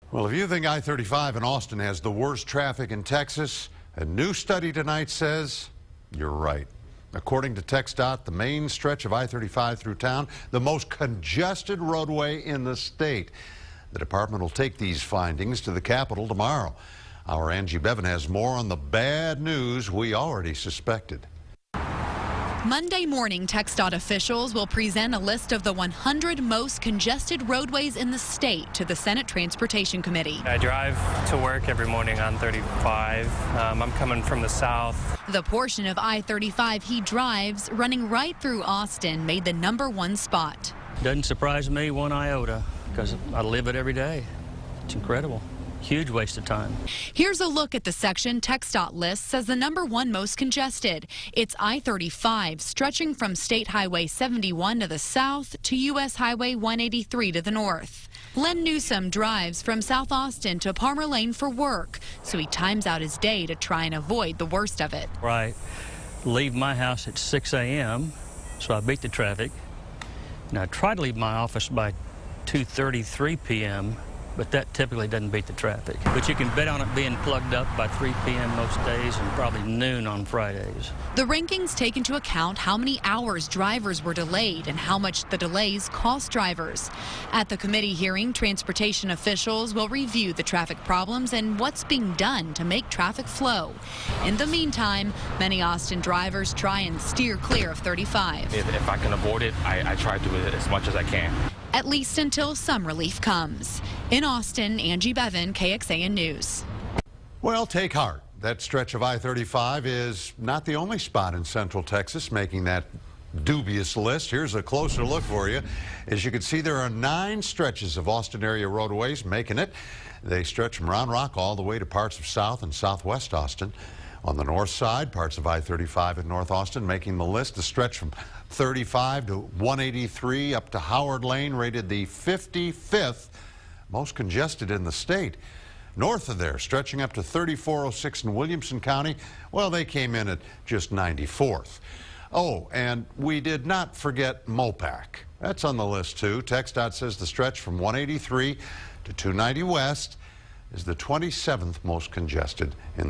Well, if you think I-35 in Austin has the worst traffic in Texas, a new study tonight says you're right. According to TxDOT, the main stretch of I-35 through town, the most congested roadway in the state. The department will take these findings to the Capitol tomorrow. Our Angie Bevan has more on the bad news we already suspected. Monday morning, TxDOT officials will present a list of the 100 most congested roadways in the state to the Senate Transportation Committee. I drive to work every morning on 35. I'm coming from the south. The portion of I-35 he drives, running right through Austin, made the #1 spot. Doesn't surprise me one iota, because I live it every day. It's incredible. Huge waste of time. Here's a look at the section TxDOT lists as the #1 most congested. It's I-35, stretching from State Highway 71 to the south to U.S. Highway 183 to the north. Len Newsom drives from South Austin to Palmer Lane for work, so he times out his day to try and avoid the worst of it. Right. Leave my house at 6 a.m., so I beat the traffic. And I try to leave my office by 2:33 p.m., but that typically doesn't beat the traffic. But you can bet on it being plugged up by 3 p.m. most days and probably noon on Fridays. The rankings take into account how many hours drivers were delayed and how much the delays cost drivers. At the committee hearing, transportation officials will review the traffic problems and what's being done to make traffic flow. In the meantime, many Austin drivers try and steer clear of 35. If I can avoid it, I try to do it as much as I can. At least until some relief comes. In Austin, Angie Bevan, KXAN News. Well, take heart. That stretch of I-35 is not the only spot in Central Texas making that dubious list. Here's a closer look for you. As you can see, there are 9 stretches of Austin area roadways making it. They stretch from Round Rock all the way to parts of South and Southwest Austin. On the north side, parts of I-35 in North Austin making the list. The stretch from 35 to 183 up to Howard Lane, rated the 55th most congested in the state. North of there, stretching up to 3406 in Williamson County, well, they came in at just 94th. Oh, and we did not forget Mopac. That's on the list, too. TxDOT says the stretch from 183 to 290 West is the 27th most congested in the